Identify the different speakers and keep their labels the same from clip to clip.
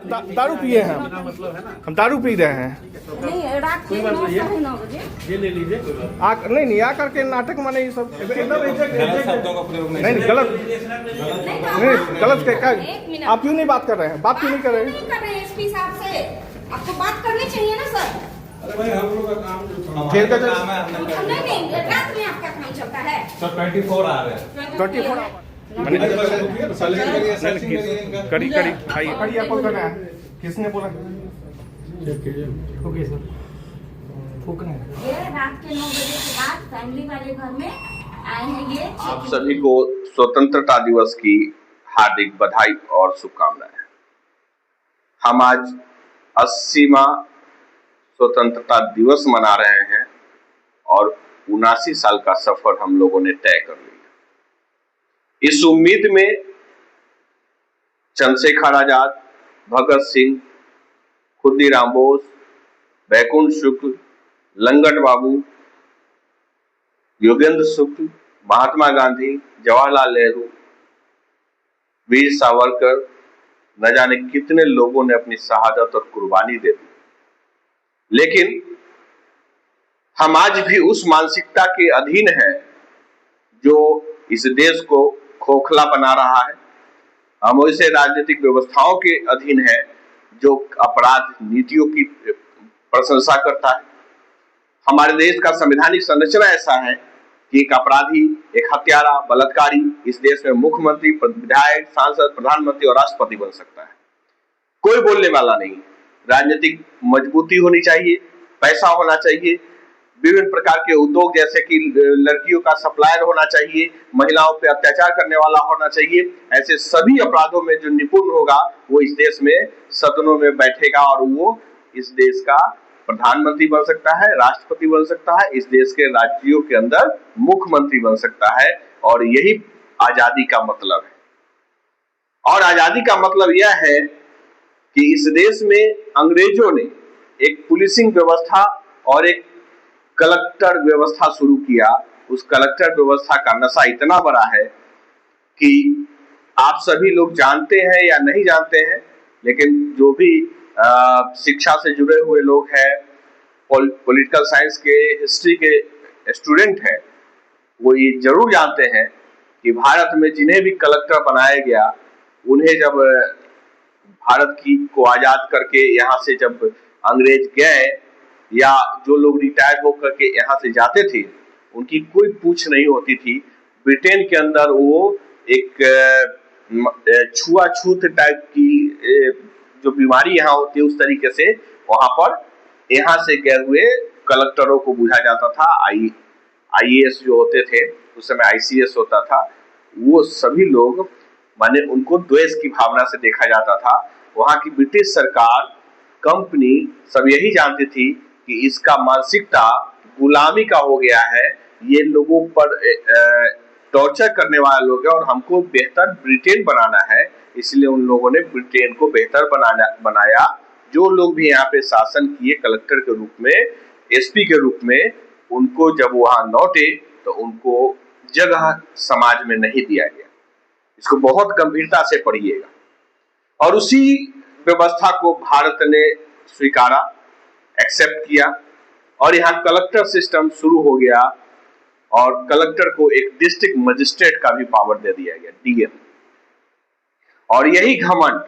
Speaker 1: दारू पिए हैं हम दारू पी रहे हैं।
Speaker 2: नहीं, रात के 9 बजे
Speaker 1: ये ले लीजिए। नहीं आकर के नाटक माने ये सब
Speaker 3: गलत शब्दों का प्रयोग
Speaker 1: नहीं गलत क्या आप क्यों नहीं बात कर रहे हैं? बात क्यों नहीं कर रहे हैं?
Speaker 2: एसपी साहब से आपको बात करनी चाहिए ना सर।
Speaker 3: अरे भाई हम लोग का काम जो
Speaker 1: खेल का
Speaker 3: काम है
Speaker 2: नहीं रात में आपका काम चलता है
Speaker 3: सर 24 आ रहे हैं
Speaker 1: 24 कड़ी कड़ी आप बोल रहे हैं किसने बोला? ओके सर
Speaker 2: ये रात के 9 बजे के बाद फैमिली वाले घर में आए हैं। ये
Speaker 4: आप सभी को स्वतंत्रता दिवस की हार्दिक बधाई और शुभकामनाएं। हम आज 80वां स्वतंत्रता दिवस मना रहे हैं और 79 साल का सफर हम लोगों ने तय कर लिया। इस उम्मीद में चंद्रशेखर आजाद, भगत सिंह, खुदीराम बोस, बैकुंठ शुक्ल, लंगट बाबू, योगेंद्र शुक्ल, महात्मा गांधी, जवाहरलाल नेहरू, वीर सावरकर, न जाने कितने लोगों ने अपनी शहादत और कुर्बानी दे दी। लेकिन हम आज भी उस मानसिकता के अधीन है जो इस देश को खोखला बना रहा है। हम वैसे राजनीतिक व्यवस्थाओं के अधीन है जो अपराध नीतियों की प्रशंसा करता है। हमारे देश का संवैधानिक संरचना ऐसा है कि एक अपराधी, एक हत्यारा, बलात्कारी इस देश में मुख्यमंत्री, विधायक, सांसद, प्रधानमंत्री और राष्ट्रपति बन सकता है। कोई बोलने वाला नहीं। राजनीतिक मजबूती होनी चाहिए, पैसा होना चाहिए, विभिन्न प्रकार के उद्योग जैसे कि लड़कियों का सप्लायर होना चाहिए, महिलाओं पे अत्याचार करने वाला होना चाहिए। ऐसे सभी अपराधों में जो निपुण होगा वो इस देश में सदनों में बैठेगा और वो इस देश का प्रधानमंत्री बन सकता है, राष्ट्रपति बन सकता है, इस देश के राज्यों के अंदर मुख्यमंत्री बन सकता है। और यही आजादी का मतलब है। और आजादी का मतलब यह है कि इस देश में अंग्रेजों ने एक पुलिसिंग व्यवस्था और एक कलेक्टर व्यवस्था शुरू किया। उस कलेक्टर व्यवस्था का नशा इतना बड़ा है कि आप सभी लोग जानते हैं या नहीं जानते हैं, लेकिन जो भी शिक्षा से जुड़े हुए लोग हैं, पॉलिटिकल साइंस के, हिस्ट्री के स्टूडेंट हैं, वो ये जरूर जानते हैं कि भारत में जिन्हें भी कलेक्टर बनाया गया, उन्हें जब भारत को आजाद करके यहाँ से जब अंग्रेज गए या जो लोग रिटायर होकर के यहाँ से जाते थे, उनकी कोई पूछ नहीं होती थी। ब्रिटेन के अंदर वो एक छुआछूत टाइप की जो बीमारी यहाँ होती है, उस तरीके से वहां पर यहाँ से गए हुए कलेक्टरों को बुझा जाता था। आईएएस जो होते थे, उस समय आईसीएस होता था, वो सभी लोग माने उनको द्वेष की भावना से देखा जाता था। वहां की ब्रिटिश सरकार, कंपनी सब यही जानती थी कि इसका मानसिकता गुलामी का हो गया है, ये लोगों पर टॉर्चर करने वाले लोग हैं और हमको बेहतर ब्रिटेन बनाना है। इसलिए उन लोगों ने ब्रिटेन को बेहतर बनाया। जो लोग भी यहाँ पे शासन किए कलेक्टर के रूप में, एसपी के रूप में, उनको जब वहां लौटे तो उनको जगह समाज में नहीं दिया गया। इसको बहुत गंभीरता से पढ़िएगा। और उसी व्यवस्था को भारत ने स्वीकारा, एक्सेप्ट किया और यहाँ कलेक्टर सिस्टम शुरू हो गया और कलेक्टर को एक डिस्ट्रिक्ट मजिस्ट्रेट का भी पावर दे दिया गया, डीएम। और यही घमंड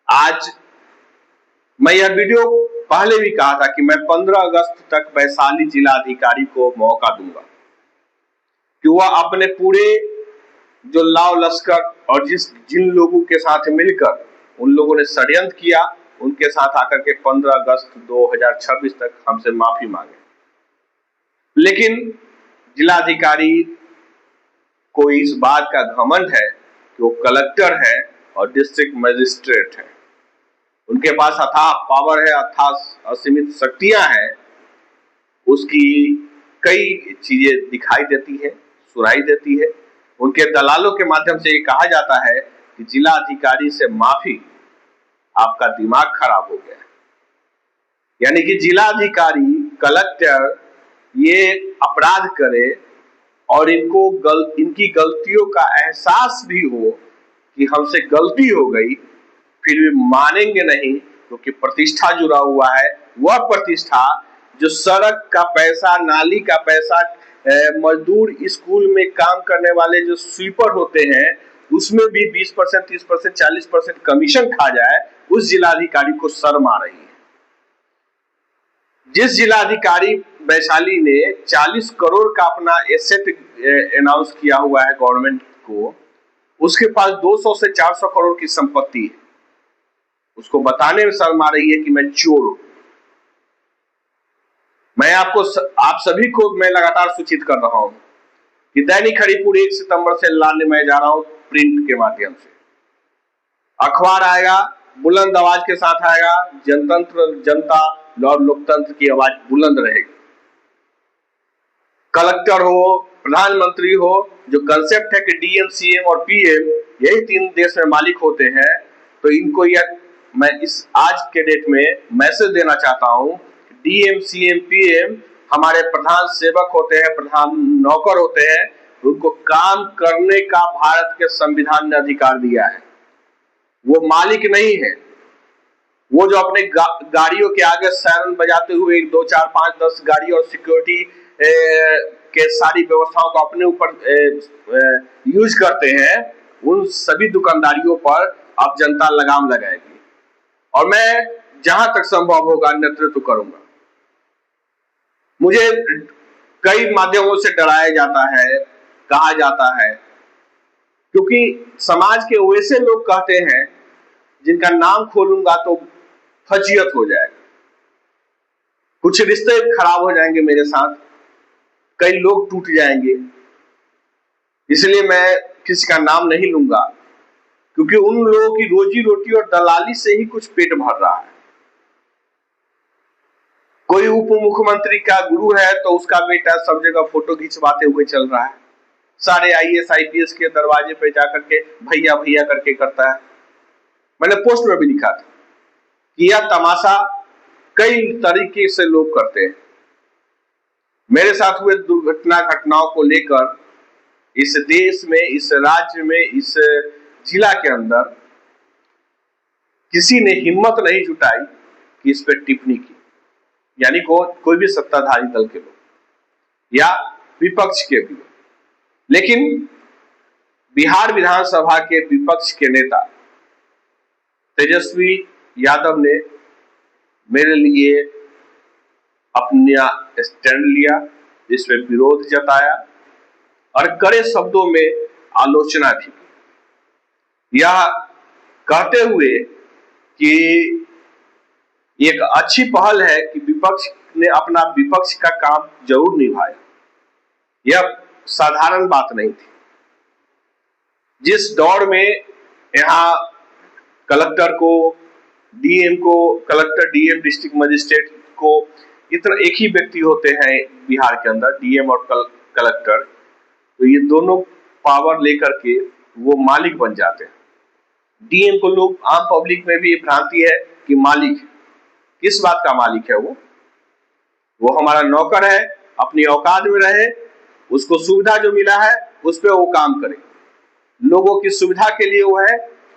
Speaker 4: आज, मैं यह वीडियो पहले भी कहा था कि मैं 15 अगस्त तक वैशाली जिलाधिकारी को मौका दूंगा कि वह अपने पूरे जो लाव लश्कर और जिन लोगों के साथ मिलकर उन लोगों ने षड्यंत्र किया, उनके साथ आकर के 15 अगस्त 2026 तक हमसे माफी मांगे। लेकिन जिलाधिकारी को इस बात का घमंड है कि वो कलेक्टर है और डिस्ट्रिक्ट मजिस्ट्रेट है। उनके पास अथाह पावर है, अथाह असीमित शक्तियां हैं। उसकी कई चीजें दिखाई देती है, सुनाई देती है। उनके दलालों के माध्यम से ये कहा जाता है कि जिला अधिकारी से माफी, आपका दिमाग खराब हो गया। यानी कि जिला अधिकारी, कलेक्टर ये अपराध करे और इनकी गलतियों का एहसास भी हो कि हमसे गलती हो गई, फिर भी मानेंगे नहीं, क्योंकि प्रतिष्ठा जुड़ा हुआ है। वह प्रतिष्ठा जो सड़क का पैसा, नाली का पैसा, मजदूर स्कूल में काम करने वाले जो स्वीपर होते हैं उसमें भी 20%, 30%, 40% कमीशन खा जाए, उस जिलाधिकारी को शर्म आ रही है। जिस जिलाधिकारी वैशाली ने 40 करोड़ का अपना एसेट अनाउंस किया हुआ है गवर्नमेंट को, उसके पास 200 से 400 करोड़ की संपत्ति है, उसको बताने में शर्म आ रही है कि मैं चोर हूं। मैं आप सभी को मैं लगातार सूचित कर रहा हूं कि दैनिक हरिपुर 1 सितंबर से लाने मैं जा रहा हूं प्रिंट के माध्यम से। अखबार आएगा, बुलंद आवाज के साथ आएगा, जनतंत्र, जनता और लोकतंत्र की आवाज बुलंद रहेगी। कलेक्टर हो, प्रधानमंत्री हो, जो कंसेप्ट है कि डीएम, सीएम और पीएम यही 3 देश में मालिक होते हैं, तो इनको यह मैं इस आज के डेट में मैसेज देना चाहता हूं, डीएम, सीएम, पीएम हमारे प्रधान सेवक होते हैं, प्रधान नौकर होते हैं, उनको काम करने का भारत के संविधान ने अधिकार दिया है। वो मालिक नहीं है। वो जो अपने गाड़ियों के आगे सायरन बजाते हुए 1, 2, 4, 5, 10 गाड़ी और सिक्योरिटी के सारी व्यवस्थाओं को अपने ऊपर यूज करते हैं, उन सभी दुकानदारियों पर अब जनता लगाम लगाएगी और मैं जहां तक संभव होगा नेतृत्व करूंगा। मुझे कई माध्यमों से डराया जाता है, कहा जाता है, क्योंकि समाज के वैसे लोग कहते हैं जिनका नाम खोलूंगा तो फजीयत हो जाएगा, कुछ रिश्ते खराब हो जाएंगे मेरे साथ, कई लोग टूट जाएंगे, इसलिए मैं किसी का नाम नहीं लूंगा, क्योंकि उन लोगों की रोजी रोटी और दलाली से ही कुछ पेट भर रहा है। कोई उप मुख्यमंत्री का गुरु है तो उसका बेटा सब जगह फोटो खिंचवाते हुए चल रहा है, सारे आईएएस आईपीएस के दरवाजे पे जाकर के भैया भैया करके करता है। मैंने पोस्ट में भी लिखा था कि यह तमाशा कई तरीके से लोग करते हैं। मेरे साथ हुए घटनाओं को लेकर इस देश में, इस राज्य में, इस जिला के अंदर किसी ने हिम्मत नहीं जुटाई कि इस पर टिप्पणी की, यानी कोई भी सत्ताधारी दल के लोग या विपक्ष के भी। लेकिन बिहार विधानसभा के विपक्ष के नेता तेजस्वी यादव ने मेरे लिए अपना स्टैंड लिया, इसमें विरोध जताया और कड़े शब्दों में आलोचना भी की, यह कहते हुए कि एक अच्छी पहल है कि विपक्ष ने अपना विपक्ष का काम जरूर निभाया। यह साधारण बात नहीं थी। जिस दौर में यहाँ कलेक्टर को, डीएम को, कलेक्टर, डीएम, डिस्ट्रिक्ट मजिस्ट्रेट को इतना एक ही व्यक्ति होते हैं बिहार के अंदर, डीएम और कलेक्टर, तो ये दोनों पावर लेकर के वो मालिक बन जाते हैं। डीएम को लोग, आम पब्लिक में भी ये भ्रांति है कि मालिक, किस बात का मालिक है वो हमारा नौकर है, अपनी औकात में रहे, उसको सुविधा जो मिला है उस पर वो काम करे, लोगों की सुविधा के लिए वो है,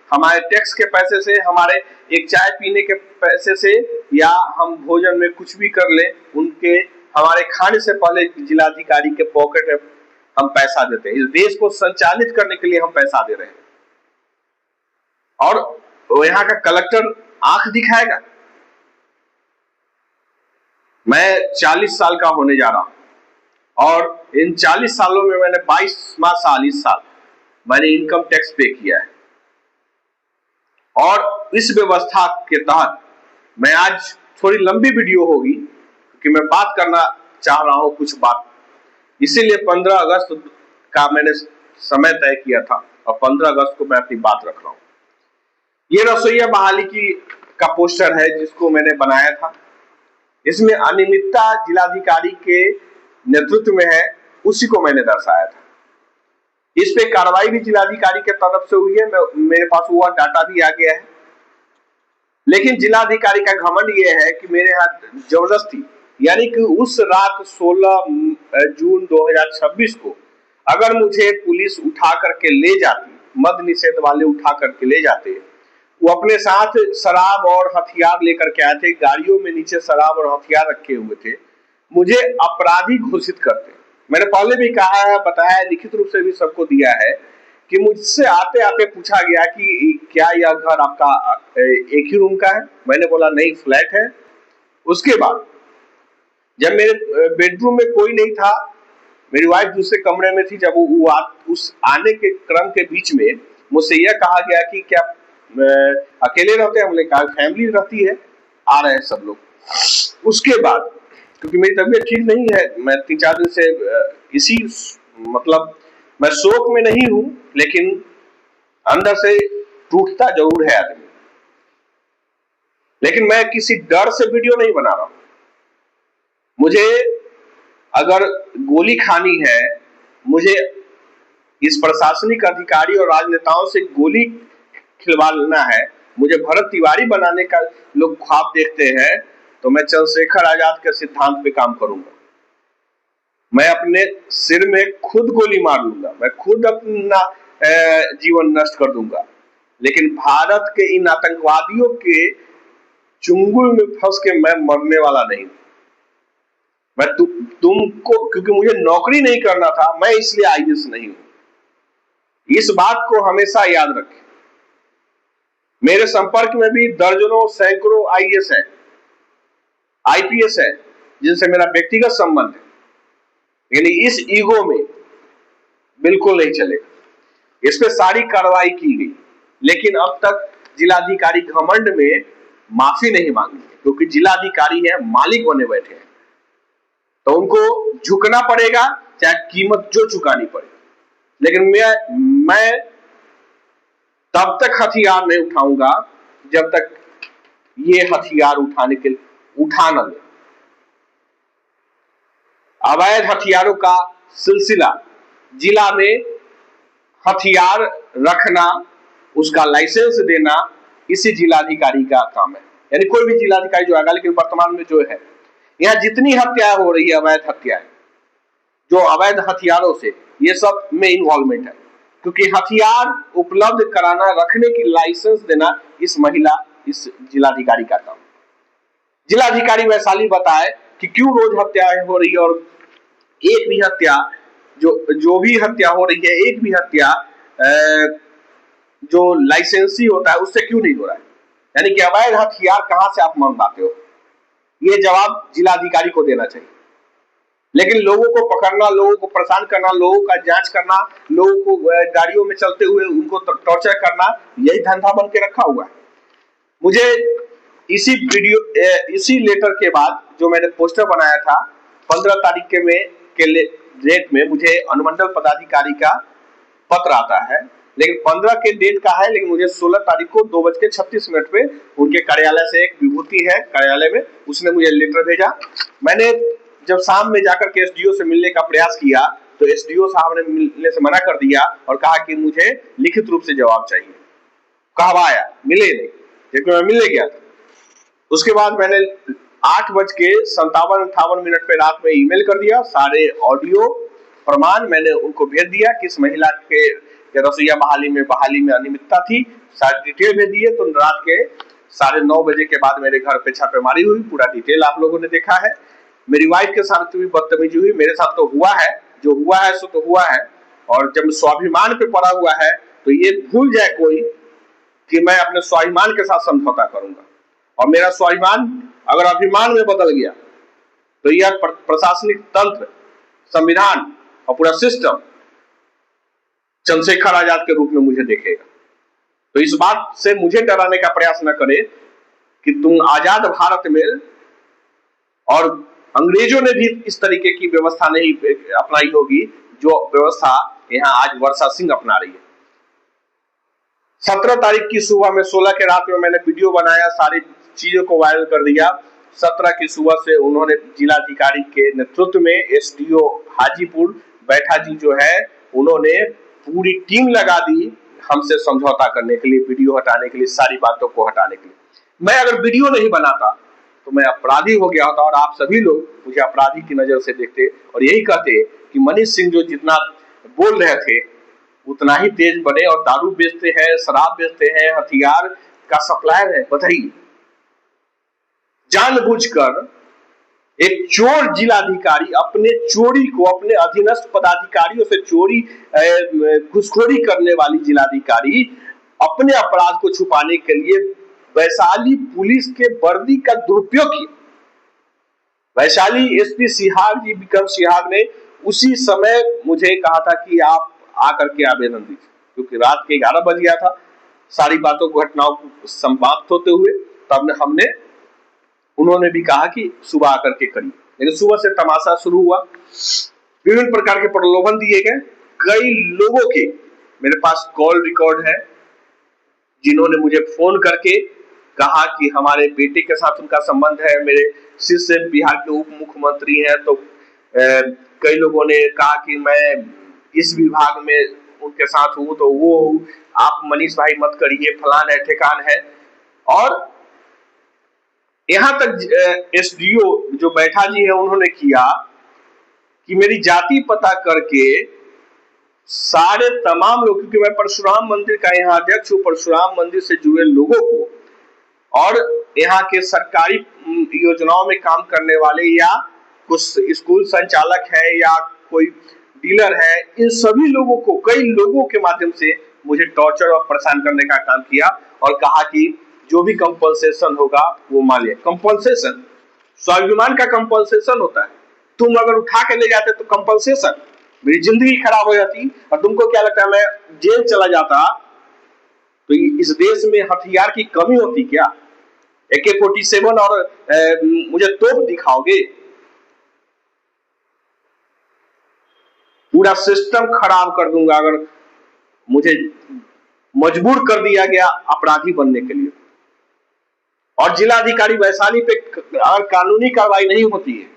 Speaker 4: हमारे टैक्स के पैसे से, हमारे एक चाय पीने के पैसे से, या हम भोजन में कुछ भी कर ले, उनके हमारे खाने से पहले जिलाधिकारी के पॉकेट में हम पैसा देते हैं। इस देश को संचालित करने के लिए हम पैसा दे रहे हैं और यहाँ का कलेक्टर आंख दिखाएगा। मैं 40 साल का होने जा रहा हूं और इन 40 सालों में मैंने 22वां साल, इस साल मैंने इनकम टैक्स पे किया है और इस व्यवस्था के तहत मैं आज, थोड़ी लंबी वीडियो होगी क्योंकि मैं बात करना चाह रहा हूं कुछ बात, इसीलिए 15 अगस्त का मैंने समय तय किया था और 15 अगस्त को मैं अपनी बात रख रहा हूं। ये रसोईया बहाली का पोस्टर है जिसको मैंने बनाया था। इसमें अनियमितता जिलाधिकारी के नेतृत्व में है, उसी को मैंने दर्शाया था। इस पे कार्रवाई भी जिलाधिकारी के तरफ से हुई है, मेरे पास वो डाटा भी आ गया है। लेकिन जिलाधिकारी का घमंड ये है कि मेरे यहाँ जबरदस्ती, यानी कि उस रात 16 जून 2026 को अगर मुझे पुलिस उठा करके ले जाती, मद्य निषेध वाले उठा करके ले जाते, वो अपने साथ शराब और हथियार लेकर के आए थे, गाड़ियों में नीचे शराब और हथियार रखे हुए थे, मुझे अपराधी घोषित करते। मैंने पहले भी कहा है, बताया है, लिखित रूप से भी सबको दिया है कि मुझसे आते आते पूछा गया कि क्या यह घर आपका एक ही रूम का है? मैंने बोला नहीं, फ्लैट है। उसके बाद जब मेरे बेडरूम में कोई नहीं था, मेरी वाइफ दूसरे कमरे में थी, जब वो उस आने के क्रम के बीच में मुझसे यह कहा गया कि क्या अकेले रहते हैं? हमने कहा फैमिली रहती है, आ रहे हैं सब लोग। उसके बाद क्योंकि मेरी तबीयत ठीक नहीं है, मैं 3-4 दिन से इसी मतलब मैं शोक में नहीं हूं, लेकिन अंदर से टूटता जरूर है आदमी। लेकिन मैं किसी डर से वीडियो नहीं बना रहा हूं। मुझे अगर गोली खानी है, मुझे इस प्रशासनिक अधिकारी और राजनेताओं से गोली खिलवाना है, मुझे भरत तिवारी बनाने का लोग ख्वाब देखते हैं, तो मैं चंद्रशेखर आजाद के सिद्धांत पे काम करूंगा। मैं अपने सिर में खुद गोली मार लूंगा, मैं खुद अपना जीवन नष्ट कर दूंगा, लेकिन भारत के इन आतंकवादियों के चुंगल में फंस के मैं मरने वाला नहीं। मैं तुमको क्योंकि मुझे नौकरी नहीं करना था, मैं इसलिए आईएएस नहीं हूं। इस बात को हमेशा याद रखें। मेरे संपर्क में भी दर्जनों सैकड़ों आईएएस हैं, आईपीएस है, जिनसे मेरा व्यक्तिगत संबंध है, यानी इस ईगो में बिल्कुल नहीं चलेगा। इस पे सारी कार्रवाई की गई, लेकिन अब तक जिलाधिकारी घमंड में माफी नहीं मांगी, क्योंकि जिलाधिकारी है, मालिक बने बैठे हैं, तो उनको झुकना पड़ेगा, चाहे कीमत जो चुकानी पड़े। लेकिन मैं तब तक हथियार नहीं उठाऊंगा जब तक ये हथियार उठा न ले। अवैध हथियारों का सिलसिला, जिला में हथियार रखना, उसका लाइसेंस देना, इसी जिलाधिकारी का काम है। यानी कोई भी जिलाधिकारी जो आएगा, लेकिन वर्तमान में जो है, यहाँ जितनी हत्याएं हो रही है, अवैध हत्याएं, जो अवैध हथियारों से, ये सब में इन्वॉल्वमेंट है, क्योंकि हथियार उपलब्ध कराना, रखने की लाइसेंस देना इस जिलाधिकारी का काम। जिलाधिकारी वैशाली बताए कि क्यों रोज हत्याएं हो रही है, और एक भी हत्या जो भी हत्या हो रही है, एक भी हत्या जो लाइसेंसी होता है उससे क्यों नहीं हो रहा है। यानी कि अवैध हथियार कहां से आप मंगवाते हो, ये जवाब जिलाधिकारी को देना चाहिए। लेकिन लोगों को पकड़ना, लोगों को परेशान करना, लोगों का जांच करना, लोगों को गाड़ियों में चलते हुए उनको टॉर्चर करना, यही धंधा बन के रखा हुआ है। मुझे इसी लेटर के बाद जो मैंने पोस्टर बनाया था, 15 तारीख के डेट में मुझे अनुमंडल पदाधिकारी का पत्र आता है, लेकिन 15 के डेट का है, लेकिन मुझे 16 तारीख को 2:36 पे उनके कार्यालय से एक विभूति है कार्यालय में, उसने मुझे लेटर भेजा। मैंने जब शाम में जाकर के एसडीओ से मिलने का प्रयास किया, तो एसडीओ साहब ने मिलने से मना कर दिया और कहा कि मुझे लिखित रूप से जवाब चाहिए। कहवाया, मिले नहीं, लेकिन मैं मिलने गया था। उसके बाद मैंने 8:57-58 पे रात में ईमेल कर दिया, सारे ऑडियो प्रमाण मैंने उनको भेज दिया कि इस महिला के रसोईया बहाली में अनियमितता थी, सारी डिटेल भेज दिए। तो रात के 9:30 बजे के बाद मेरे घर पे छापेमारी हुई, पूरा डिटेल आप लोगों ने देखा है। मेरी वाइफ के साथ भी बदतमीजी हुई, मेरे साथ तो हुआ है, जो हुआ है सो तो हुआ है। और जब स्वाभिमान पे पड़ा हुआ है, तो ये भूल जाए कोई कि मैं अपने स्वाभिमान के साथ समझौता करूंगा, और मेरा स्वाभिमान अगर अभिमान में बदल गया, तो यह प्रशासनिक तंत्र, संविधान और पूरा सिस्टम चंद्रशेखर आजाद के रूप में मुझे देखेगा। तो इस बात से मुझे डराने का प्रयास न करे कि तुम आजाद भारत में, और अंग्रेजों ने भी इस तरीके की व्यवस्था नहीं अपनाई होगी जो व्यवस्था यहाँ आज वर्षा सिंह अपना रही है। 17 तारीख की सुबह में, 16 के रात में मैंने वीडियो बनाया, सारी चीजों को वायरल कर दिया। 17 की सुबह से उन्होंने जिलाधिकारी के नेतृत्व में एसडीओ हाजीपुर बैठा जी जो है, उन्होंने पूरी टीम लगा दी हमसे समझौता करने के लिए, वीडियो हटाने के लिए, सारी बातों को हटाने के लिए। मैं अगर वीडियो नहीं बनाता तो मैं अपराधी हो गया होता, और आप सभी लोग मुझे अपराधी की नजर से देखते और यही कहते कि मनीष सिंह जो जितना बोल रहे थे उतना ही तेज बने, और दारू बेचते हैं, शराब बेचते हैं, हथियार का सप्लायर है, बताइए। जानबूझकर एक चोर जिलाधिकारी अपने चोरी को अपने अधीनस्थ पदाधिकारियों से चोरी घुसखोरी करने वाली जिलाधिकारी अपने अपराध को छुपाने के लिए वैशाली पुलिस के वर्दी का दुरुपयोग किया। वैशाली एसपी सिहाग जी, विक्रम सिहाग ने उसी समय मुझे कहा था कि आप आकर के आवेदन दीजिए, क्योंकि रात के 11 बज गया था। सारी बातों घटनाओं को समाप्त होते हुए तब हमने उन्होंने भी कहा कि सुबह आकर के करिए, लेकिन सुबह से तमाशा शुरू हुआ। विभिन्न प्रकार के प्रलोभन दिए गए। कई लोगों के मेरे पास कॉल रिकॉर्ड है जिन्होंने मुझे फोन करके कहा कि हमारे बेटे के साथ उनका संबंध है, मेरे शिष्य बिहार के उप मुख्यमंत्री हैं, तो कई लोगों ने कहा कि मैं इस विभाग में उनके साथ हूं, तो वो आप मनीष भाई मत करिए, फलान है ठेकान है। और यहां तक एसडीओ जो बैठा जी है उन्होंने किया कि मेरी जाति पता करके सारे तमाम लोग, क्योंकि मैं परशुराम मंदिर का यहाँ अध्यक्ष हूँ, परशुराम मंदिर से जुड़े लोगों को और यहाँ के सरकारी योजनाओं में काम करने वाले या कुछ स्कूल संचालक है या कोई डीलर है, इन सभी लोगों को कई लोगों के माध्यम से मुझे टॉर्चर और परेशान करने का काम किया और कहा कि जो भी कंपनसेशन होगा वो मानिए। कंपनसेशन स्वाभिमान का कंपनसेशन होता है। तुम अगर उठा के ले जाते तो कंपनसेशन, मेरी जिंदगी खराब हो जाती और तुमको क्या लगता है मैं जेल चला जाता तो इस देश में हथियार की कमी होती क्या? AK-47 और मुझे तोप दिखाओगे? पूरा सिस्टम खराब कर दूंगा अगर मुझे मजबूर कर दिया गया अपराधी बनने के लिए। और जिलाधिकारी वैशाली पे अगर कानूनी कार्रवाई नहीं होती है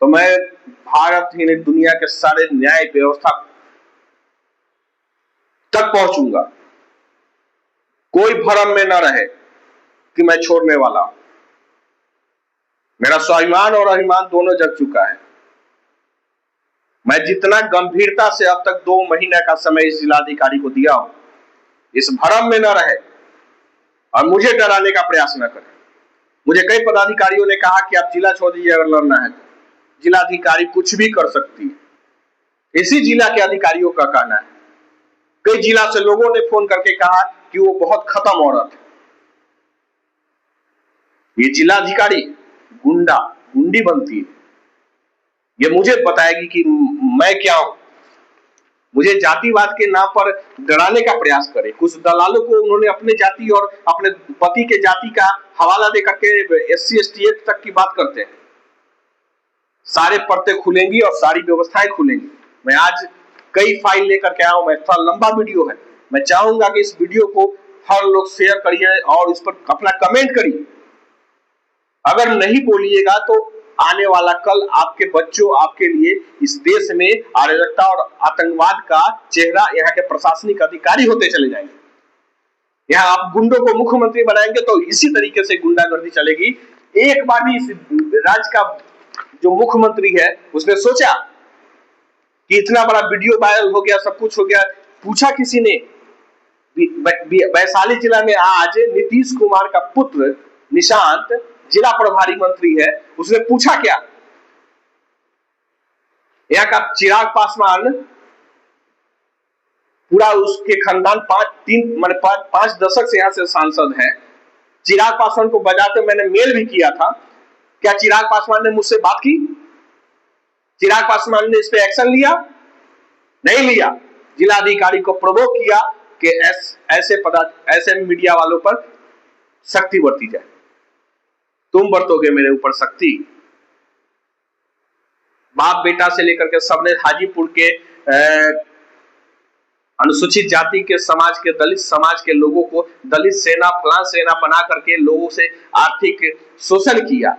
Speaker 4: तो मैं भारत ही नहीं दुनिया के सारे न्याय व्यवस्था तक पहुंचूंगा। कोई भ्रम में न रहे कि मैं छोड़ने वाला हूं। मेरा स्वाभिमान और अभिमान दोनों जग चुका है। मैं जितना गंभीरता से अब तक 2 महीने का समय इस जिलाधिकारी को दिया हूं, इस भ्रम में न रहे और मुझे डराने का प्रयास न करें। मुझे कई पदाधिकारियों ने कहा कि आप जिला छोड़ दीजिए अगर लड़ना है तो। जिलाधिकारी कुछ भी कर सकती है, इसी जिला के अधिकारियों का कहना है। कई जिला से लोगों ने फोन करके कहा कि वो बहुत खत्म औरत है। ये जिलाधिकारी गुंडी बनती है। ये मुझे बताएगी कि मैं क्या हूं। मुझे जातिवाद के नाम पर डराने का प्रयास करे। कुछ दलालों को उन्होंने अपने जाति और अपने पति के जाति का हवाला देकर के SC/ST एक्ट तक की बात करते हैं। सारे पर्दे खुलेंगी और सारी व्यवस्थाएं खुलेंगी। मैं आज कई फाइल लेकर के आया हूं। मैं थोड़ा लंबा वीडियो है, मैं चाहूंगा कि इस वीडियो को हर लोग शेयर करिए और इस पर अपना कमेंट करिए। अगर नहीं बोलिएगा तो आने वाला कल आपके बच्चों आपके लिए इस देश में अराजकता और आतंकवाद का चेहरा यहाँ के प्रशासनिक अधिकारी होते चले जाएंगे। यहाँ आप गुंडों को मुख्यमंत्री बनाएंगे तो इसी तरीके से गुंडागर्दी चलेगी। एक बार भी इस राज्य का जो मुख्यमंत्री है उसने सोचा कि इतना बड़ा वीडियो वायरल हो गया, सब कुछ हो गया, पूछा किसी ने? वैशाली जिला में आज नीतीश कुमार का पुत्र निशांत जिला प्रभारी मंत्री है, उसने पूछा क्या? यहाँ का चिराग पासवान पूरा उसके खानदान 5 दशक से यहाँ से सांसद है। चिराग पासवान को बजाते मैंने मेल भी किया था। क्या चिराग पासवान ने मुझसे बात की? चिराग पासवान ने इस पे एक्शन लिया? नहीं लिया। जिलाधिकारी को प्रोवोक किया कि ऐसे मीडिया वालों पर सख्ती बरती जाए। तुम बरतोगे मेरे ऊपर सख्ती? बाप बेटा से लेकर के सबने हाजीपुर के अनुसूचित जाति के समाज के, दलित समाज के लोगों को दलित सेना फलां सेना बना करके लोगों से आर्थिक शोषण किया।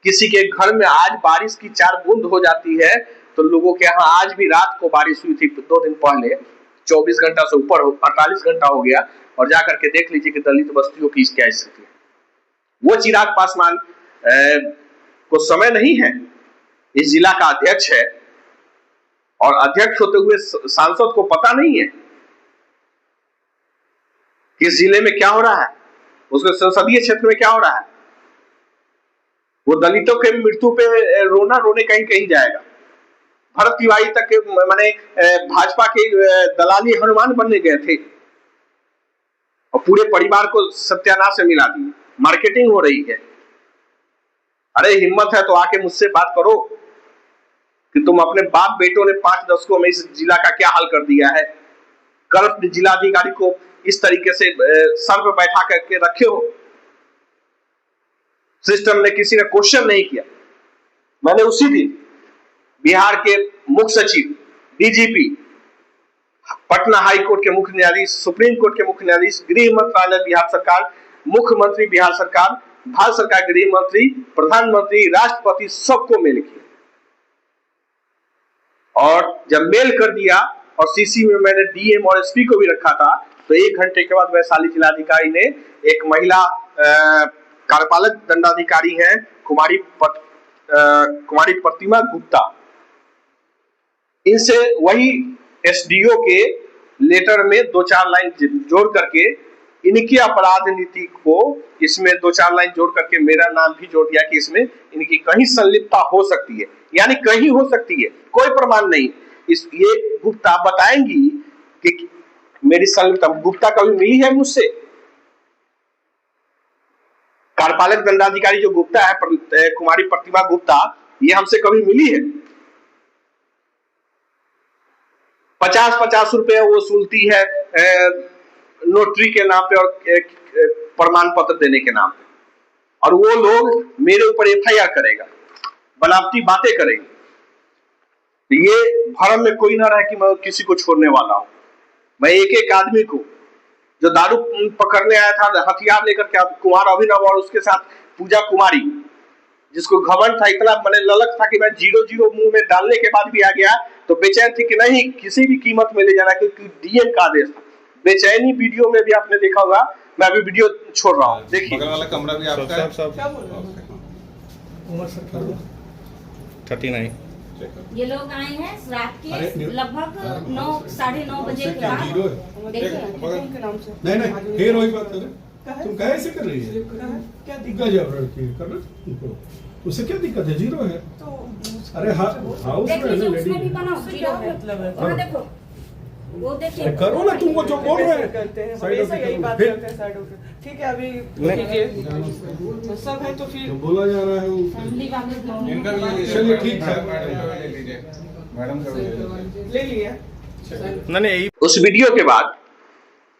Speaker 4: किसी के घर में आज बारिश की 4 बूंद हो जाती है तो लोगों के यहाँ आज भी रात को बारिश हुई थी 2 दिन पहले, 24 घंटा से ऊपर 48 घंटा हो गया, और जाकर के देख लीजिए कि दलित बस्तियों की क्या स्थिति है। वो चिराग पासवान को समय नहीं है, इस जिला का अध्यक्ष है और अध्यक्ष होते हुए सांसद को पता नहीं है इस जिले में क्या हो रहा है, उसके संसदीय क्षेत्र में क्या हो रहा है। वो दलितों के मृत्यु पे रोना रोने कहीं कहीं जाएगा। भरत तिवारी तक माने भाजपा के दलाली हनुमान बनने गए थे और पूरे परिवार को सत्यानाश से मिला दी। मार्केटिंग हो रही है। अरे हिम्मत है तो आके मुझसे बात करो कि तुम अपने बाप बेटों ने 5 दशकों में इस जिला का क्या हाल कर दिया है। करप्ट जिलाधिकारी को इस तरीके से सर पर बैठा करके रखे हो। सिस्टम ने किसी ने क्वेश्चन नहीं किया। मैंने उसी दिन बिहार के मुख्य सचिव, डीजीपी, पटना हाई कोर्ट के मुख्य न्यायाधीश, सुप्रीम कोर्ट के मुख्य न्यायाधीश, गृह मंत्रालय बिहार सरकार, मुख्यमंत्री बिहार सरकार, भारत सरकार गृह मंत्री, प्रधानमंत्री, राष्ट्रपति सबको मेल किया। और जब मेल कर दिया और सीसी में मैंने डीएम और एसपी को भी रखा था, तो 1 घंटे के बाद वैशाली जिलाधिकारी ने एक महिला कार्यपालक दंडाधिकारी हैं कुमारी प्रतिमा गुप्ता, इनसे वही एसडीओ के लेटर में 2-4 लाइन जोड़ करके इनकी अपराध नीति को इसमें 2-4 लाइन जोड़ करके मेरा नाम भी जोड़ दिया कि इसमें इनकी कहीं संलिप्तता हो सकती है, यानी कहीं हो सकती है, कोई प्रमाण नहीं। ये गुप्ता बताएंगी कि मेरी संलिप्तता गुप्ता कभी मिली है मुझसे। कार्यपालक दंडाधिकारी जो गुप्ता है, कुमारी प्रतिमा गुप्ता, ये हमसे कभी मिली है। 50-50 रुपए वो वसूलती है नोटरी के नाम पे और प्रमाण पत्र देने के नाम पे, और वो लोग मेरे ऊपर एफआईआर करेगा, बनावटी बातें करेंगे। तो ये भरम में कोई ना रहे कि मैं किसी को छोड़ने वाला हूं। मैं एक आदमी को जो दारू पकड़ने आया था हथियार लेकर के, कुमार अभिनव और उसके साथ पूजा कुमारी, जिसको घमंड था, इतना मैंने ललक था कि मैं 0-0 मुंह में डालने के बाद भी आ गया, तो बेचैन थी कि नहीं किसी भी कीमत में ले जाना, क्योंकि डीएम का आदेश था। बेचैनी वीडियो में भी आपने देखा होगा, मैं अभी वीडियो छोड़ रहा हूँ, देखिए।
Speaker 3: बगल वाला कमरा भी आपका है।
Speaker 5: उमर सर
Speaker 1: 39।
Speaker 2: ये लोग आए हैं रात के लगभग 9-9:30 बजे के बाद।
Speaker 5: नहीं फिर वही बात है, तुम कैसे कर रही है, क्या दिक्कत है करना तुमको, उससे क्या दिक्कत है, 0 है तो। अरे हाउस में
Speaker 2: उसमें भी बना 0 है, वहाँ देखो वो देखिए,
Speaker 5: करो ना, तुमको जो बोल रहे हैं
Speaker 6: करते हैं हमेशा यही बात करते हैं साइड होकर। ठीक है अभी सब है तो फिर
Speaker 5: बोला जा रहा है वो,
Speaker 3: इनका भी
Speaker 5: चलिए ठीक है,
Speaker 3: मैडम का
Speaker 6: ले लिया।
Speaker 1: नहीं,
Speaker 4: उस वीडियो के बाद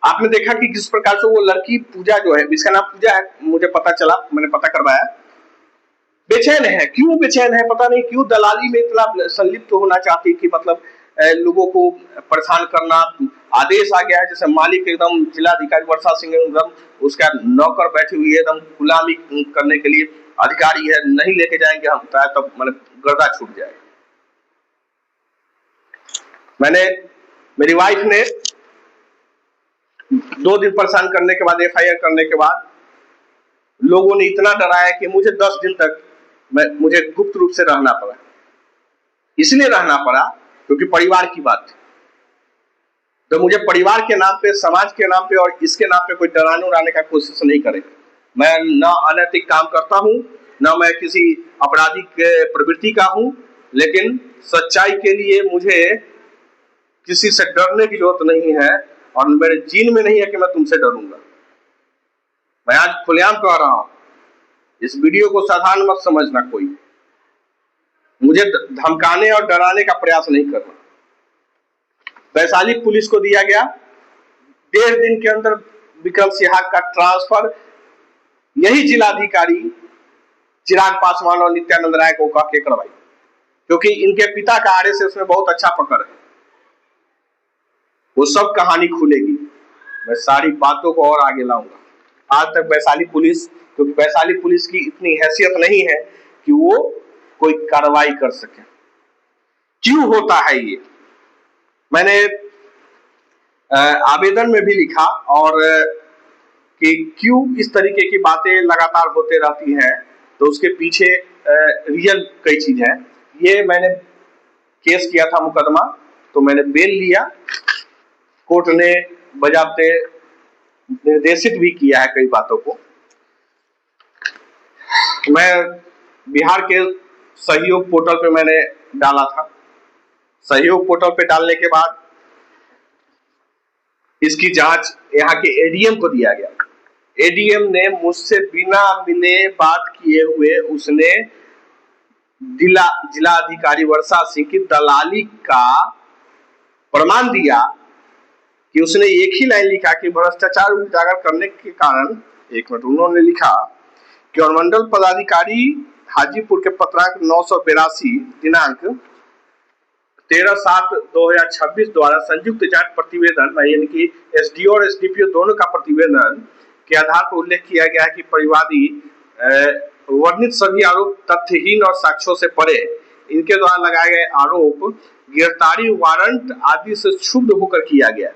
Speaker 4: आपने देखा कि किस प्रकार से वो लड़की पूजा जो है, इसका नाम पूजा है, मुझे पता चला, मैंने पता करवाया, बेचैन है। क्यों बेचैन है पता नहीं, क्यों दलाली में इतना संलिप्त होना चाहती कि मतलब लोगों को परेशान करना। आदेश आ गया है, जैसे मालिक एकदम जिलाधिकारी वर्षा सिंह एकदम उसका नौकर बैठी हुई है, एकदम गुलामी करने के लिए अधिकारी है, नहीं लेके जाएंगे हम तब मतलब गर्दा छूट जाएगा। मेरी वाइफ ने 2 दिन परेशान करने के बाद, एफआईआर करने के बाद, लोगों ने इतना डराया कि मुझे 10 दिन तक मुझे गुप्त रूप से रहना पड़ा। इसलिए रहना पड़ा क्योंकि परिवार की बात थी। तो मुझे परिवार के नाम पे, समाज के नाम पे और इसके नाम पे कोई डराने उड़ाने का कोशिश नहीं करेगा। मैं ना अनैतिक काम करता हूँ, ना मैं किसी आपराधिक प्रवृत्ति का हूँ, लेकिन सच्चाई के लिए मुझे किसी से डरने की जरूरत नहीं है और मेरे जीन में नहीं है कि मैं तुमसे डरूंगा। मैं आज खुलेआम कह रहा हूं, इस वीडियो को साधारण मत समझना, कोई मुझे धमकाने और डराने का प्रयास नहीं करना। वैशाली पुलिस को दिया गया 1.5 दिन के अंदर विक्रम सिन्हा का ट्रांसफर यही जिलाधिकारी चिराग पासवान और नित्यानंद राय को कह के करवाई, क्योंकि इनके पिता का आरएसएस में बहुत अच्छा पकड़ है। वो सब कहानी खुलेगी, मैं सारी बातों को और आगे लाऊंगा। आज तक वैशाली पुलिस, क्योंकि वैशाली पुलिस की इतनी हैसियत नहीं है कि वो कोई कार्रवाई कर सके। क्यों होता है ये, मैंने आवेदन में भी लिखा, और कि क्यों इस तरीके की बातें लगातार होते रहती हैं, तो उसके पीछे रियल कई चीज है। ये मैंने केस किया था मुकदमा, तो मैंने बेल लिया, कोर्ट ने बजाते निर्देशित भी किया है कई बातों को। मैं बिहार के सहयोग पोर्टल पे मैंने डाला था। सहयोग पोर्टल पे डालने के बाद इसकी जांच यहाँ के एडीएम को दिया गया। एडीएम ने मुझसे बिना मिले बात किए हुए उसने जिला अधिकारी वर्षा सिंह की दलाली का प्रमाण दिया कि उसने एक ही लाइन लिखा कि भ्रष्टाचार उजागर करने के कारण, एक मिनट, उन्होंने लिखा कि अनुमंडल पदाधिकारी हाजीपुर के पत्रांक 982 दिनांक 13/7/2026 द्वारा संयुक्त जांच प्रतिवेदन यानी कि एसडीओ और एसडीपीओ दोनों का प्रतिवेदन के आधार पर उल्लेख किया गया है कि परिवादी वर्णित सभी आरोप तथ्यहीन और साक्ष्यों से परे। इनके द्वारा लगाए गए आरोप गिरफ्तारी वारंट आदि से क्षुब्ध होकर किया गया।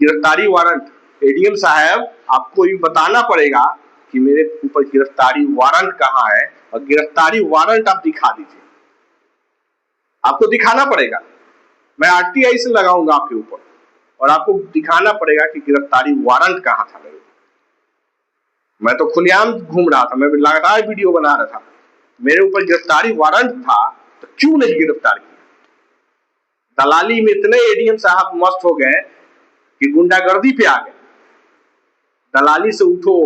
Speaker 4: गिरफ्तारी वारंट, एडीएम साहब आपको ये बताना पड़ेगा कि मेरे ऊपर गिरफ्तारी वारंट कहाँ है, और गिरफ्तारी वारंट आप दिखा दीजिए। आपको दिखाना पड़ेगा। मैं आरटीआई से लगाऊंगा आपके ऊपर, और आपको दिखाना पड़ेगा कि गिरफ्तारी वारंट कहाँ था मेरे। मैं तो खुलेआम घूम रहा था, मैं लगातार वीडियो बना रहा था। मेरे ऊपर गिरफ्तारी वारंट था तो क्यों नहीं गिरफ्तार किया? दलाली में इतने एडीएम साहब मस्त हो गए कि गुंडागर्दी पे आ गए। दलाली से उठो,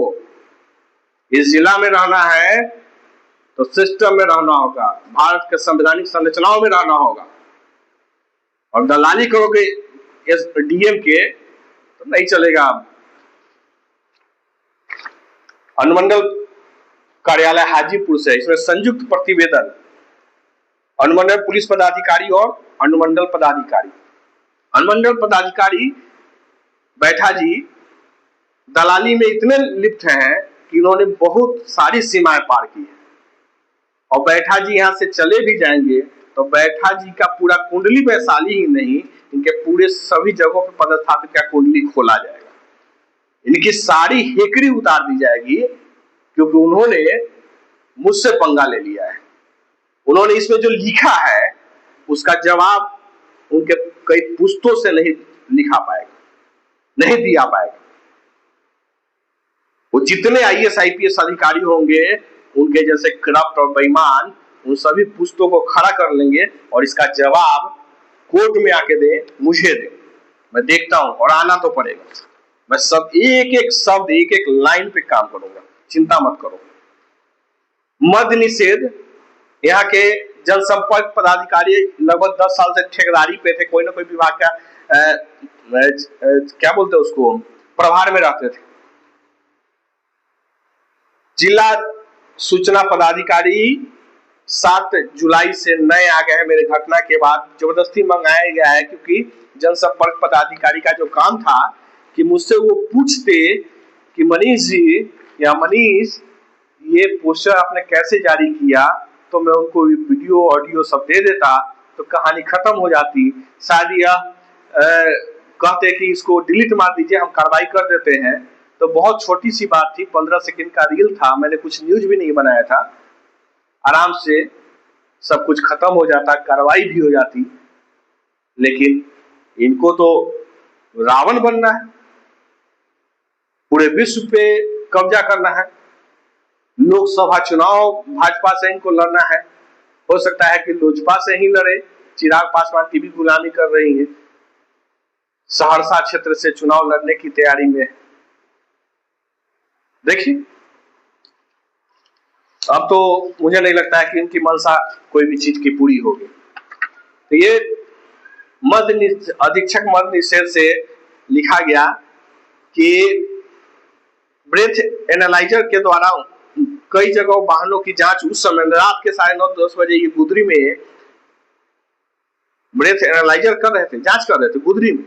Speaker 4: इस जिला में रहना है तो सिस्टम में रहना होगा, भारत के संवैधानिक संरचनाओं में रहना होगा, और दलाली करोगे इस डीएम के तो नहीं चलेगा। अनुमंडल कार्यालय हाजीपुर से इसमें संयुक्त प्रतिवेदन अनुमंडल पुलिस पदाधिकारी और अनुमंडल पदाधिकारी। अनुमंडल पदाधिकारी बैठा जी दलाली में इतने लिप्त हैं कि इन्होंने बहुत सारी सीमाएं पार की है, और बैठा जी यहां से चले भी जाएंगे तो बैठा जी का पूरा कुंडली वैशाली ही नहीं, इनके पूरे सभी जगहों पर पदस्थापित का कुंडली खोला जाएगा। इनकी सारी हेकड़ी उतार दी जाएगी, क्योंकि उन्होंने मुझसे पंगा ले लिया है। उन्होंने इसमें जो लिखा है उसका जवाब उनके कई पुस्तों से नहीं लिखा पाएगा, नहीं दिया पाएगा। वो जितने आईएएस आईपीएस अधिकारी होंगे उनके जैसे करप्ट और बेईमान, उन सभी पुस्तों को खड़ा कर लेंगे और इसका जवाब कोर्ट में आके दे, मुझे दे। मैं देखता हूं, और आना तो पड़ेगा। मैं सब एक एक शब्द, एक एक लाइन पे काम करूंगा, चिंता मत करो। मद्य निषेध, यहाँ के जनसंपर्क पदाधिकारी लगभग 10 साल से ठेकेदारी पे थे, कोई ना कोई विभाग का क्या बोलते हैं उसको, प्रभार में रहते थे। जिला सूचना पदाधिकारी 7 जुलाई से नए आ गए हैं। मेरे घटना के बाद जबरदस्ती मंगाया गया है, क्योंकि जनसंपर्क पदाधिकारी का जो काम था कि मुझसे वो पूछते कि मनीष जी या मनीष ये पोस्टर आपने कैसे जारी किया, तो मैं उनको वीडियो ऑडियो सब दे देता तो कहानी खत्म हो जाती। शायद यह कहते कि इसको डिलीट मार दीजिए, हम कार्रवाई कर देते हैं। तो बहुत छोटी सी बात थी, 15 सेकंड का रील था, मैंने कुछ न्यूज भी नहीं बनाया था, आराम से सब कुछ खत्म हो जाता, कार्रवाई भी हो जाती। लेकिन इनको तो रावण बनना है, पूरे विश्व पे कब्जा करना है। लोकसभा चुनाव भाजपा से इनको लड़ना है, हो सकता है कि लोजपा से ही लड़े। चिराग पासवान की भी गुलामी कर रही है, सहरसा क्षेत्र से चुनाव लड़ने की तैयारी में। देखिए, अब तो मुझे नहीं लगता है कि इनकी मंशा कोई भी चीज की पूरी होगी। तो ये अधीक्षक मद्य निषेध से लिखा गया कि ब्रेथ एनालाइजर के द्वारा कई जगह वाहनों की जांच उस समय रात के 9:30-10 बजे ये गुदरी में ब्रेथ एनालाइजर कर रहे थे, जांच कर रहे थे गुदरी में।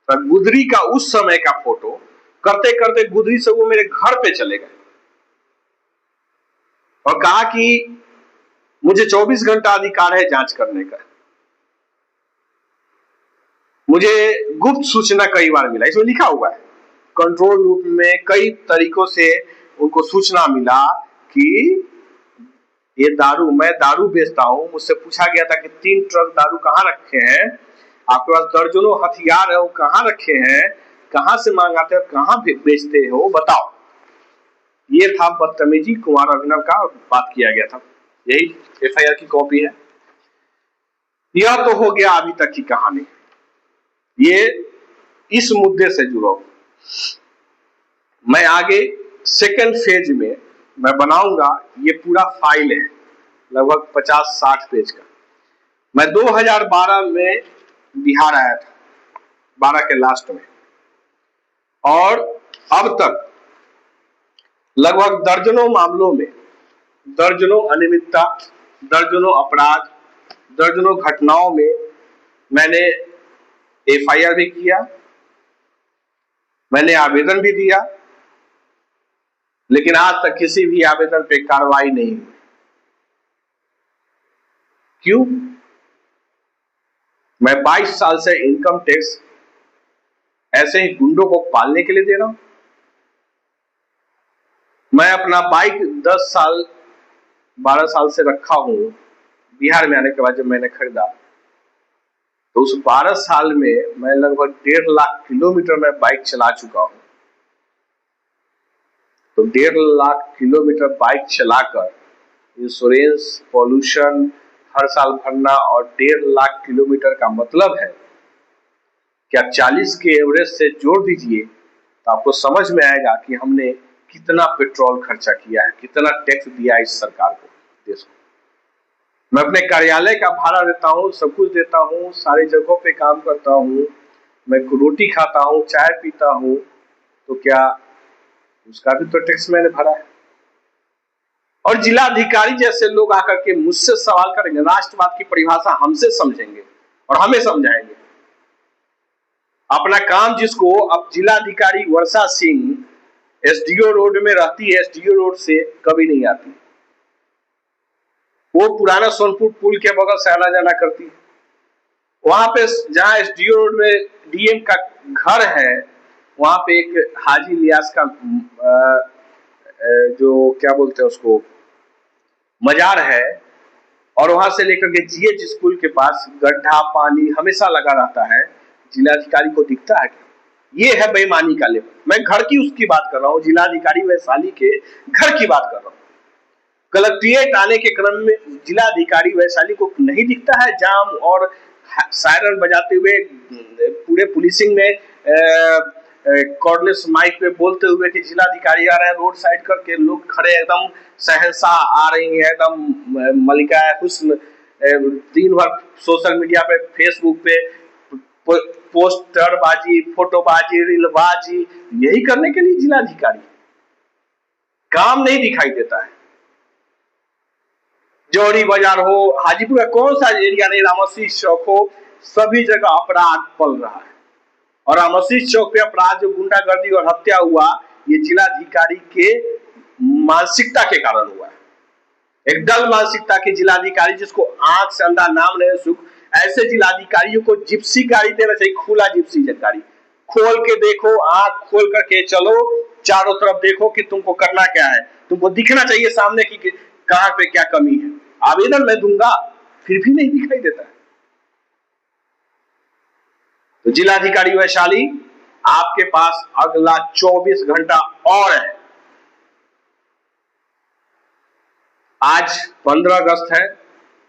Speaker 4: तो गुदरी का उस समय का फोटो करते करते गुदरी से वो मेरे घर पे चले गए और कहा कि मुझे 24 घंटा अधिकार है जांच करने का। मुझे गुप्त सूचना कई बार मिला, इसमें लिखा हुआ है कंट्रोल रूम में कई तरीकों से उनको सूचना मिला कि ये दारू, मैं दारू बेचता हूं। मुझसे पूछा गया था कि 3 ट्रक दारू कहां रखे हैं, आपके पास दर्जनों हथियार है, वो कहां रखे हैं। कहां से मंगाते हो, कहां बेचते हो, बताओ। ये था बदतमीजी कुमार अभिनव का, बात किया गया था। यही एफआईआर की कॉपी है। यह तो हो गया अभी तक की कहानी। ये इस मुद्दे से जुड़ा। मैं आगे सेकंड फेज में मैं बनाऊंगा। ये पूरा फाइल है लगभग 50-60 पेज का। मैं 2012 में बिहार आया था, 12 के लास्ट में, और अब तक लगभग दर्जनों मामलों में, दर्जनों अनियमितता, दर्जनों अपराध, दर्जनों घटनाओं में मैंने एफआईआर भी किया, मैंने आवेदन भी दिया, लेकिन आज तक किसी भी आवेदन पे कार्रवाई नहीं हुई। क्यों? मैं 22 साल से इनकम टैक्स ऐसे ही गुंडों को पालने के लिए दे रहा हूं। मैं अपना बाइक 10 साल 12 साल से रखा हूं। बिहार में आने के बाद जब मैंने खरीदा तो उस 12 साल में मैं लगभग 1.5 लाख किलोमीटर में बाइक चला चुका हूं। तो 1.5 लाख किलोमीटर बाइक चलाकर इंश्योरेंस, पॉल्यूशन हर साल भरना और 1.5 लाख किलोमीटर का मतलब है कि आप 40 के एवरेज से जोड़ दीजिए तो आपको समझ में आएगा कि हमने कितना पेट्रोल खर्चा किया है, कितना टैक्स दिया है इस सरकार को, देश को। मैं अपने कार्यालय का भाड़ा देता हूँ, सब कुछ देता हूँ, सारी जगहों पे काम करता हूँ, मैं रोटी खाता हूँ, चाय पीता हूँ, तो क्या उसका भी तो टैक्स मैंने भरा है। और जिलाधिकारी जैसे लोग आकर के मुझसे सवाल करेंगे, राष्ट्रवाद की परिभाषा हमसे समझेंगे और हमें समझाएंगे। अपना काम जिसको अब जिलाधिकारी वर्षा सिंह एसडीओ रोड में रहती है, एसडीओ रोड से कभी नहीं आती, वो पुराना सोनपुर पुल के बगल से आना जाना करती है। वहां पे जहां एसडीओ रोड में डीएम का घर है, वहां पे एक हाजी इलियास का जो क्या बोलते हैं उसको, मजार है, और वहां से लेकर के जीएच स्कूल के पास गड्ढा पानी हमेशा लगा रहता है। जिलाधिकारी को दिखता है? ये है बेईमानी का लेवल। मैं घर की उसकी बात कर रहा हूँ, जिलाधिकारी वैशाली के घर की बात कर रहा हूँ। कलेक्ट्रेट आने के क्रम में जिलाधिकारी वैशाली को नहीं दिखता है जाम और सायरन बजाते हुए पूरे पुलिसिंग में कॉर्डलेस माइक पे बोलते हुए कि जिलाधिकारी आ रहे हैं, रोड साइड करके लोग खड़े एकदम सहनशाह आ रही है, एकदम मलिका हुस्न दिन भर सोशल मीडिया पे, फेसबुक पे पोस्टरबाजी, फोटोबाजी, रीलबाजी, यही करने के लिए जिलाधिकारी काम नहीं दिखाई देता है। जौहरी बाजार हो, हाजीपुर का कौन सा एरिया नहीं, रामोसी चौक हो, सभी जगह अपराध पल रहा है। और रामोसी चौक पे अपराध, जो गुंडागर्दी और हत्या हुआ, ये जिलाधिकारी के मानसिकता के कारण हुआ है। एक दल मानसिकता के जिलाधिकारी जिसको आंख से अंधा नाम नहीं सुख, ऐसे जिलाधिकारियों को जिप्सी गाड़ी देना चाहिए, खुला जिप्सी गाड़ी। खोल के देखो, आंख खोल करके चलो, चारों तरफ देखो कि तुमको करना क्या है, तुमको दिखना चाहिए सामने की कहां पे क्या कमी है। आवेदन मैं दूंगा, फिर भी नहीं दिखाई देता है। तो जिलाधिकारी वैशाली, आपके पास अगला 24 घंटा और है। आज 15 अगस्त है,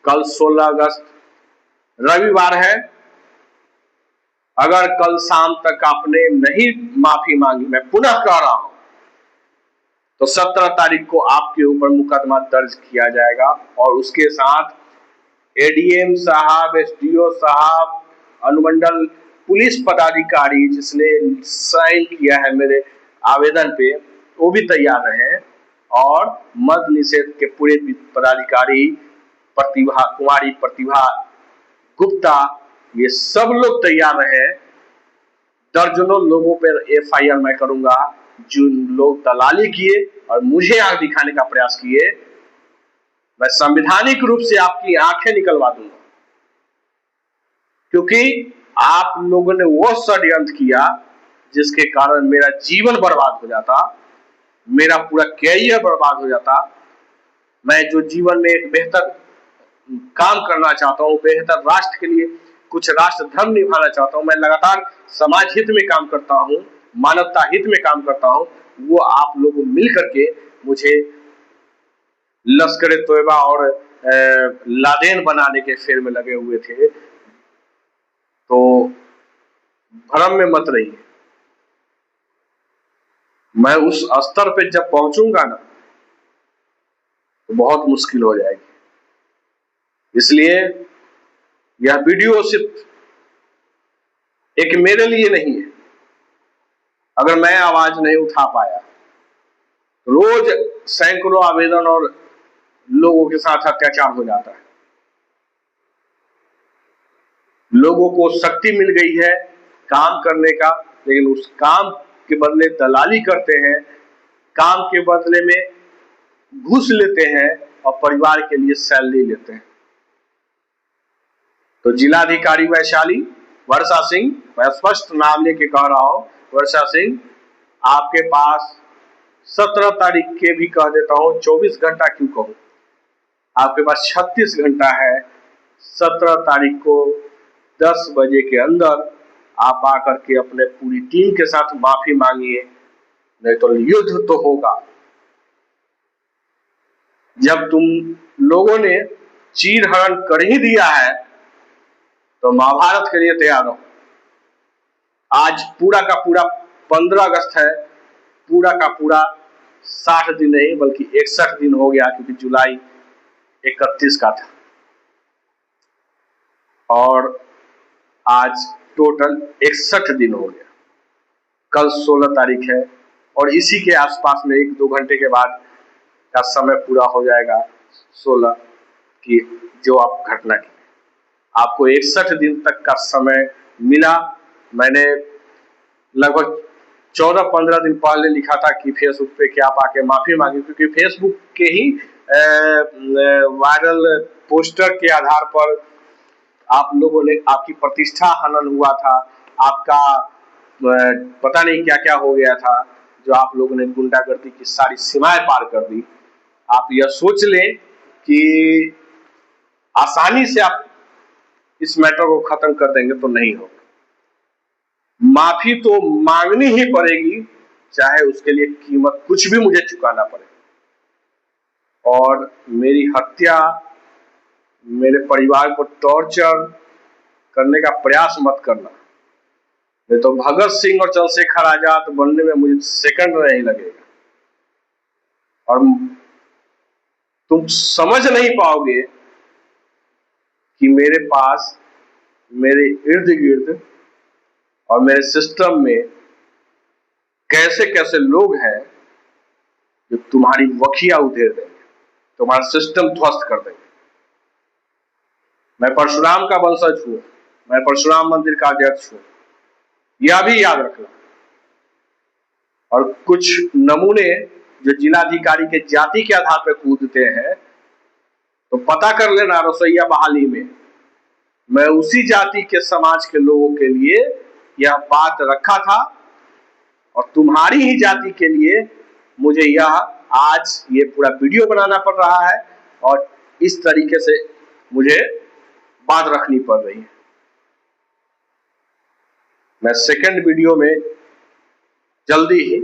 Speaker 4: कल 16 अगस्त रविवार है। अगर कल शाम तक आपने नहीं माफी मांगी, मैं पुनः कह रहा हूं, तो 17 तारीख को आपके ऊपर मुकदमा दर्ज किया जाएगा। और उसके साथ एडीएम साहब, एसडीओ साहब, अनुमंडल पुलिस पदाधिकारी जिसने साइन किया है मेरे आवेदन पे, वो भी तैयार रहे। और मद निषेध के पूरे पदाधिकारी, प्रतिभा कुमारी प्रतिभा गुप्ता, ये सब लोग तैयार रहे। दर्जनों लोगों पर एफआईआर मैं करूंगा जो लोग दलाली किए और मुझे आंख दिखाने का प्रयास किए। मैं संवैधानिक रूप से आपकी आंखें निकलवा दूंगा, क्योंकि आप लोगों ने वो षड्यंत्र किया जिसके कारण मेरा जीवन बर्बाद हो जाता, मेरा पूरा कैरियर बर्बाद हो जाता। मैं जो जीवन में एक बेहतर काम करना चाहता हूँ, बेहतर राष्ट्र के लिए कुछ राष्ट्र धर्म निभाना चाहता हूँ, मैं लगातार समाज हित में काम करता हूँ, मानवता हित में काम करता हूं, वो आप लोग मिल करके मुझे लश्कर तोयबा और लादेन बनाने के फेर में लगे हुए थे। तो भ्रम में मत रहिए। मैं उस स्तर पे जब पहुंचूंगा ना तो बहुत मुश्किल हो जाएगी। इसलिए यह वीडियो सिर्फ एक मेरे लिए नहीं है। अगर मैं आवाज नहीं उठा पाया, रोज सैकड़ों आवेदन और लोगों के साथ अत्याचार हो जाता है। लोगों को शक्ति मिल गई है काम करने का, लेकिन उस काम के बदले दलाली करते हैं, काम के बदले में घूस लेते हैं और परिवार के लिए सैलरी लेते हैं। तो जिलाधिकारी वैशाली वर्षा सिंह, मैं स्पष्ट नाम लेके कह रहा हूं, वर्षा सिंह, आपके पास 17 तारीख के भी कह देता हूं, 24 घंटा क्यों कहूं, आपके पास 36 घंटा है। 17 तारीख को 10 बजे के अंदर आप आकर के अपने पूरी टीम के साथ माफी मांगिए, नहीं तो युद्ध तो होगा। जब तुम लोगों ने चीरहरण कर ही दिया है तो महाभारत के लिए तैयार हो। आज पूरा का पूरा 15 अगस्त है, पूरा का पूरा 60 दिन नहीं बल्कि 61 दिन हो गया, क्योंकि जुलाई 31 का था और आज टोटल 61 दिन हो गया। कल 16 तारीख है और इसी के आसपास में 1-2 घंटे के बाद का समय पूरा हो जाएगा 16 की जो आप घटना की। आपको 61 दिन तक का समय मिला। मैंने लगभग 14-15 दिन पहले लिखा था कि फेसबुक पे कि आप आके माफी मांगे, क्योंकि फेसबुक के ही वायरल पोस्टर के आधार पर आप लोगों ने, आपकी प्रतिष्ठा हनन हुआ था, आपका पता नहीं क्या क्या हो गया था, जो आप लोगों ने गुंडागर्दी की सारी सीमाएं पार कर दी। आप यह सोच लें कि आसानी से आप इस मैटर को खत्म कर देंगे तो नहीं होगा। माफी तो मांगनी ही पड़ेगी, चाहे उसके लिए कीमत कुछ भी मुझे चुकाना पड़े। और मेरी हत्या, मेरे परिवार को टॉर्चर करने का प्रयास मत करना, नहीं तो भगत सिंह और चंद्रशेखर आजाद बनने में मुझे सेकंड नहीं लगेगा। और तुम समझ नहीं पाओगे कि मेरे पास, मेरे इर्द गिर्द और मेरे सिस्टम में कैसे कैसे लोग हैं जो तुम्हारी वखिया उधेड़ देंगे, तुम्हारा सिस्टम ध्वस्त कर देंगे। मैं परशुराम का वंशज हूं, मैं परशुराम मंदिर का अध्यक्ष हूं, यह भी याद रखना। और कुछ नमूने जो जिलाधिकारी के जाति के आधार पर कूदते हैं, तो पता कर लेना रसोईया बहाली में मैं उसी जाति के समाज के लोगों के लिए यह बात रखा था और तुम्हारी ही जाति के लिए मुझे यह आज ये पूरा वीडियो बनाना पड़ रहा है और इस तरीके से मुझे बात रखनी पड़ रही है। मैं सेकंड वीडियो में जल्दी ही,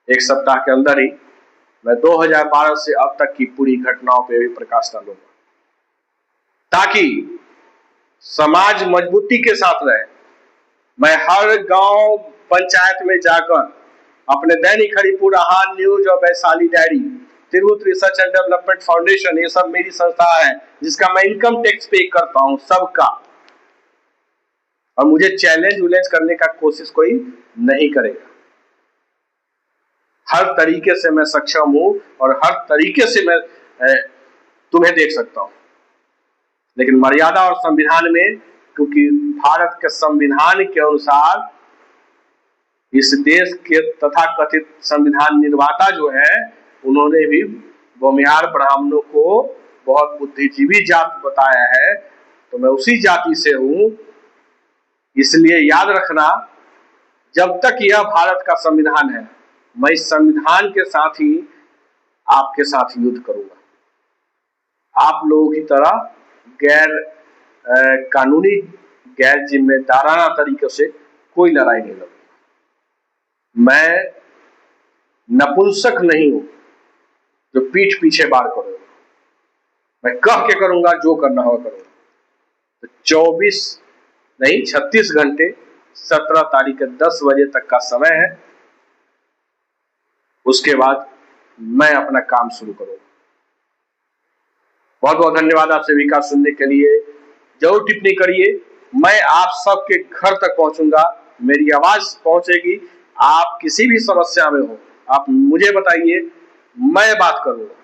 Speaker 4: 1 सप्ताह के अंदर ही, मैं 2012 से अब तक की पूरी घटनाओं पे भी प्रकाश डालूंगा, ताकि समाज मजबूती के साथ रहे। मैं हर गांव पंचायत में जाकर अपने दैनिक हरिपुर, आहार न्यूज और Vaishali diary, Tirhut research and development foundation, ये सब मेरी संस्था है जिसका मैं इनकम टैक्स पे करता हूं सबका, और मुझे चैलेंज करने का कोशिश कोई नहीं करेगा। हर तरीके से मैं सक्षम हूं और हर तरीके से मैं तुम्हें देख सकता हूं, लेकिन मर्यादा और संविधान में, क्योंकि भारत के संविधान के अनुसार इस देश के तथाकथित संविधान निर्माता जो है, उन्होंने भी भूमिहार ब्राह्मणों को बहुत बुद्धिजीवी जात बताया है, तो मैं उसी जाति से हूं। इसलिए याद रखना, जब तक यह भारत का संविधान है, मैं इस संविधान के साथ ही आपके साथ युद्ध करूंगा। आप लोगों की तरह गैर कानूनी, गैर जिम्मेदाराना तरीके से कोई लड़ाई नहीं लड़ूंगा। मैं नपुंसक नहीं हूं जो पीठ पीछे बार करूंगा, मैं कह के करूंगा, जो करना होगा करूंगा। तो 36 घंटे 17 तारीख के 10 बजे तक का समय है, उसके बाद मैं अपना काम शुरू करूंगा। बहुत बहुत धन्यवाद आप सभी का सुनने के लिए। जरूर टिप्पणी करिए, मैं आप सबके घर तक पहुंचूंगा, मेरी आवाज पहुंचेगी। आप किसी भी समस्या में हो, आप मुझे बताइए, मैं बात करूंगा।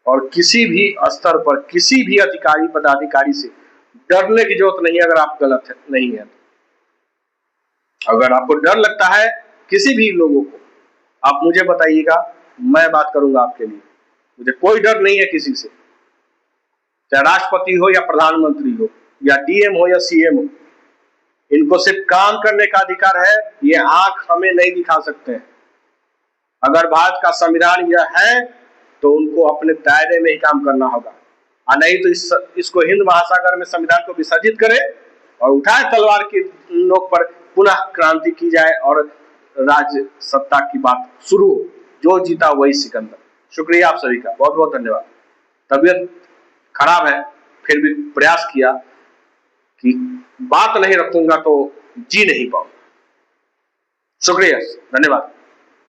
Speaker 4: और किसी भी स्तर पर किसी भी अधिकारी पदाधिकारी से डरने की जरूरत नहीं है। अगर आप गलत नहीं है, अगर आपको डर लगता है किसी भी लोगों को, आप मुझे बताइएगा, मैं बात करूंगा आपके लिए। मुझे कोई डर नहीं है किसी से, चाहे राष्ट्रपति हो या प्रधानमंत्री हो या डीएम हो या सीएम हो। इनको सिर्फ काम करने का अधिकार है, ये आंख हमें नहीं दिखा सकते हैं। अगर भारत का संविधान यह है तो उनको अपने दायरे में ही काम करना होगा, और नहीं तो इसको हिंद महासागर में संविधान को विसर्जित करे और उठाए तलवार की नोक पर पुनः क्रांति की जाए और राज्य सत्ता की बात शुरू हो। जो जीता वही सिकंदर। शुक्रिया आप सभी का, बहुत बहुत धन्यवाद। तबीयत खराब है, फिर भी प्रयास किया कि बात नहीं रखूंगा तो जी नहीं पाऊंगा। शुक्रिया, धन्यवाद।